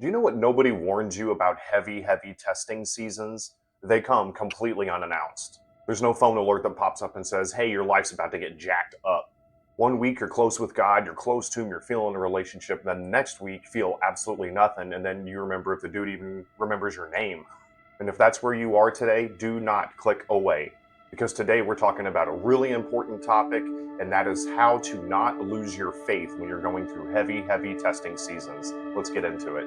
Do you know what nobody warns you about heavy testing seasons? They come completely unannounced. There's no phone alert that pops up and says, hey, your life's about to get jacked up. One week you're close with God, you're close to Him, you're feeling a relationship. Then the next week feel absolutely nothing. And then you remember if the dude even remembers your name. And if that's where you are today, do not click away. Because today we're talking about a really important topic, and that is how to not lose your faith when you're going through heavy testing seasons. Let's get into it.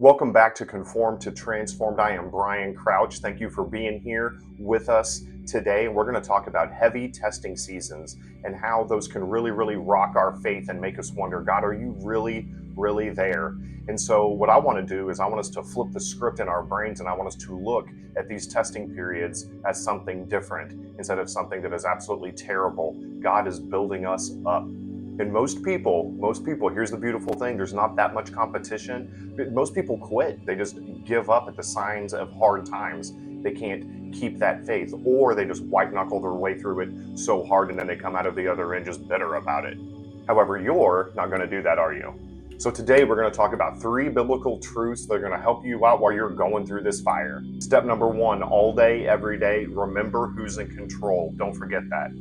Welcome back to Conform to Transformed. I am Brian Crouch. Thank you for being here with us today. We're going to talk about heavy testing seasons and how those can really rock our faith and make us wonder, God, are you really there? And so what I want to do is I want us to flip the script in our brains, and I want us to look at these testing periods as something different instead of something that is absolutely terrible. God is building us up. And most people, here's the beautiful thing, there's not that much competition. Most people quit. They just give up at the signs of hard times. They can't keep that faith, or they just white knuckle their way through it so hard and then they come out of the other end just bitter about it. However, you're not going to do that, are you? So today we're going to talk about 3 biblical truths that are going to help you out while you're going through this fire. Step number 1, all day, every day, remember who's in control. Don't forget that.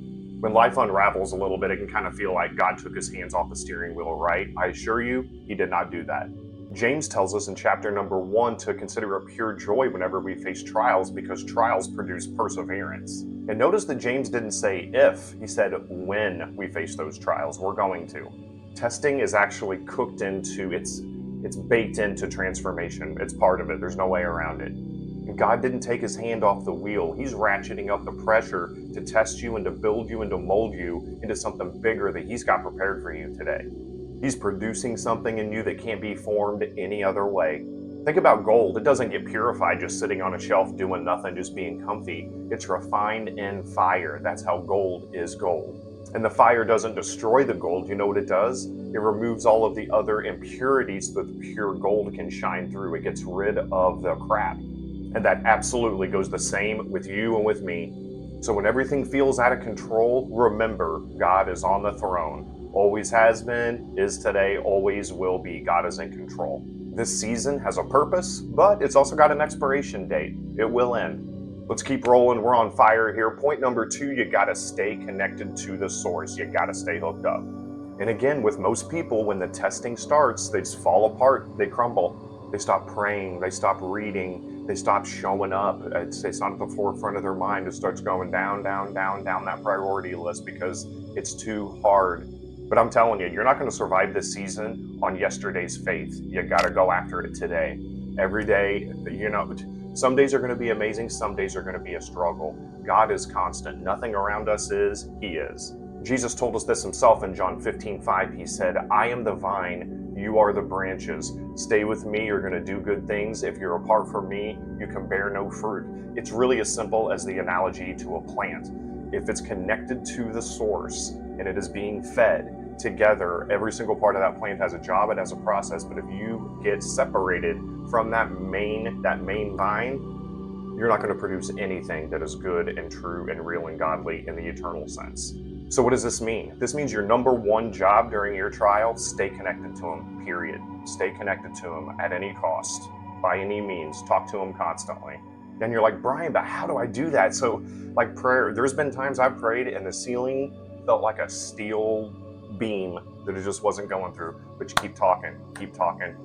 When life unravels a little bit, it can kind of feel like God took his hands off the steering wheel, right? I assure you, he did not do that. James tells us in chapter number 1 to consider it pure joy whenever we face trials, because trials produce perseverance. And notice that James didn't say if, he said when we face those trials, we're going to. Testing is actually cooked into, it's baked into transformation. It's part of it. There's no way around it. God didn't take his hand off the wheel. He's ratcheting up the pressure to test you and to build you and to mold you into something bigger that he's got prepared for you today. He's producing something in you that can't be formed any other way. Think about gold. It doesn't get purified just sitting on a shelf doing nothing, just being comfy. It's refined in fire. That's how gold is gold. And the fire doesn't destroy the gold. You know what it does? It removes all of the other impurities so that the pure gold can shine through. It gets rid of the crap. And that absolutely goes the same with you and with me. So when everything feels out of control, remember, God is on the throne. Always has been, is today, always will be. God is in control. This season has a purpose, but it's also got an expiration date. It will end. Let's keep rolling. We're on fire here. Point number 2, you got to stay connected to the source. You got to stay hooked up. And again, with most people, when the testing starts, they just fall apart. They crumble. They stop praying. They stop reading. They stop showing up. It's not at the forefront of their mind. It starts going down that priority list because it's too hard. But I'm telling you, you're not going to survive this season on yesterday's faith. You got to go after it today. Every day, some days are going to be amazing. Some days are going to be a struggle. God is constant. Nothing around us is. He is. Jesus told us this himself in John 15:5. He said, I am the vine, you are the branches. Stay with me, you're going to do good things. If you're apart from me, you can bear no fruit. It's really as simple as the analogy to a plant. If it's connected to the source and it is being fed together, every single part of that plant has a job, it has a process. But if you get separated from that main vine, you're not going to produce anything that is good and true and real and godly in the eternal sense. So what does this mean? This means your number 1 job during your trial, stay connected to him, period. Stay connected to him at any cost, by any means. Talk to him constantly. And you're like, Brian, but how do I do that? So like prayer, there's been times I've prayed and the ceiling felt like a steel beam that it just wasn't going through. But you keep talking, you keep talking,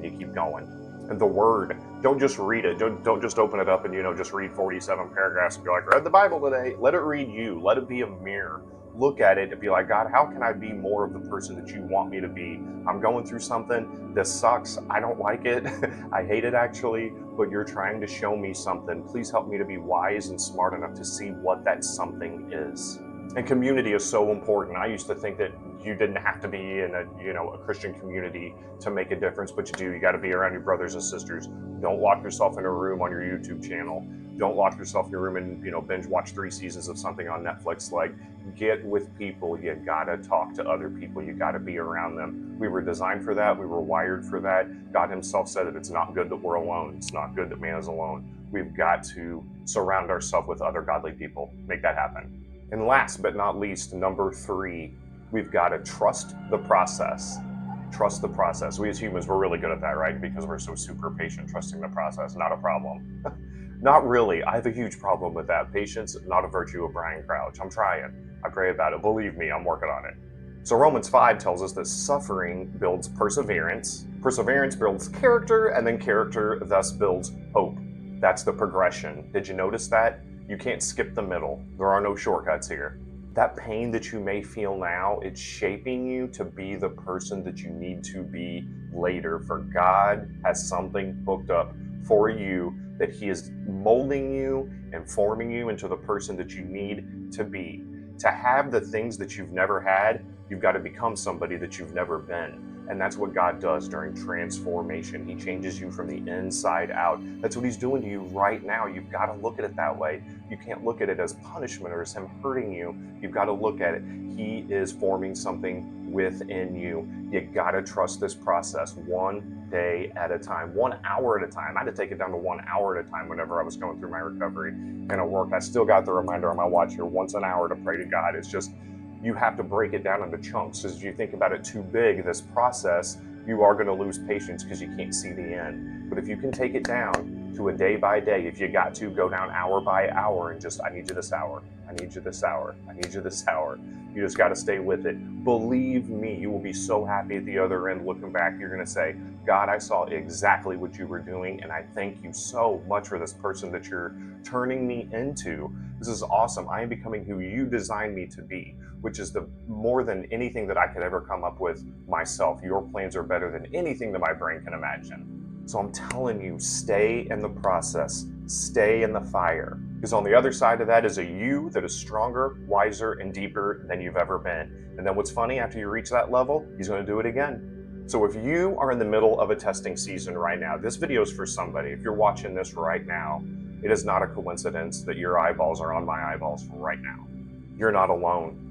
you keep going. And the word, don't just read it. Don't just open it up and, just read 47 paragraphs and be like, read the Bible today. Let it read you. Let it be a mirror. Look at it and be like, God, how can I be more of the person that you want me to be? I'm going through something. This sucks. I don't like it. I hate it actually, but you're trying to show me something. Please help me to be wise and smart enough to see what that something is. And community is so important. I used to think that you didn't have to be in a Christian community to make a difference, but you do. You got to be around your brothers and sisters. Don't lock yourself in a room on your YouTube channel. Don't lock yourself in your room and binge watch 3 seasons of something on Netflix. Like, get with people. You gotta talk to other people. You gotta be around them. We were designed for that. We were wired for that. God himself said that it's not good that we're alone. It's not good that man is alone. We've got to surround ourselves with other godly people. Make that happen. And last but not least, number 3, we've got to trust the process. Trust the process. We as humans, we're really good at that, right? Because we're so super patient, trusting the process, not a problem. Not really. I have a huge problem with that. Patience, not a virtue of Brian Crouch. I'm trying. I pray about it. Believe me, I'm working on it. So Romans 5 tells us that suffering builds perseverance, perseverance builds character, and then character thus builds hope. That's the progression. Did you notice that? You can't skip the middle. There are no shortcuts here. That pain that you may feel now, it's shaping you to be the person that you need to be later. For God has something booked up for you, that He is molding you and forming you into the person that you need to be. To have the things that you've never had, you've got to become somebody that you've never been. And that's what God does during transformation. He changes you from the inside out. That's what He's doing to you right now. You've got to look at it that way. You can't look at it as punishment or as Him hurting you. You've got to look at it. He is forming something within you. You got to trust this process one day at a time, 1 hour at a time. I had to take it down to 1 hour at a time whenever I was going through my recovery and at work. I still got the reminder on my watch here once an hour to pray to God. It's just, you have to break it down into chunks. As you think about it too big, this process, you are going to lose patience because you can't see the end. But if you can take it down to a day by day, if you got to go down hour by hour and just, I need you this hour, I need you this hour, I need you this hour. You just got to stay with it. Believe me, you will be so happy at the other end looking back. You're going to say, God, I saw exactly what you were doing, and I thank you so much for this person that you're turning me into. This is awesome. I am becoming who you designed me to be, which is the more than anything that I could ever come up with myself. Your plans are better than anything that my brain can imagine. So I'm telling you, stay in the process, stay in the fire. Because on the other side of that is a you that is stronger, wiser, and deeper than you've ever been. And then what's funny, after you reach that level, He's going to do it again. So if you are in the middle of a testing season right now, this video is for somebody. If you're watching this right now, it is not a coincidence that your eyeballs are on my eyeballs right now. You're not alone.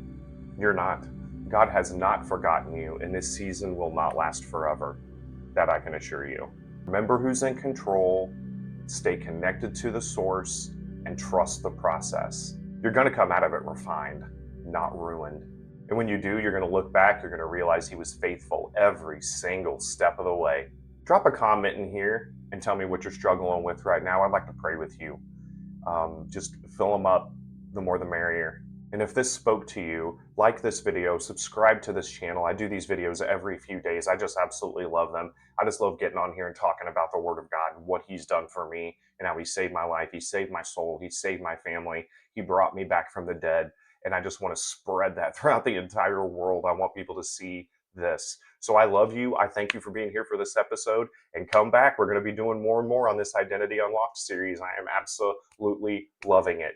You're not. God has not forgotten you, and this season will not last forever. That I can assure you. Remember who's in control, stay connected to the source, and trust the process. You're going to come out of it refined, not ruined. And when you do, you're going to look back, you're going to realize He was faithful every single step of the way. Drop a comment in here and tell me what you're struggling with right now. I'd like to pray with you. Just fill them up, the more the merrier. And if this spoke to you, like this video, subscribe to this channel. I do these videos every few days. I just absolutely love them. I just love getting on here and talking about the Word of God, what He's done for me, and how He saved my life. He saved my soul. He saved my family. He brought me back from the dead. And I just want to spread that throughout the entire world. I want people to see this. So I love you. I thank you for being here for this episode. And come back. We're going to be doing more and more on this Identity Unlocked series. I am absolutely loving it.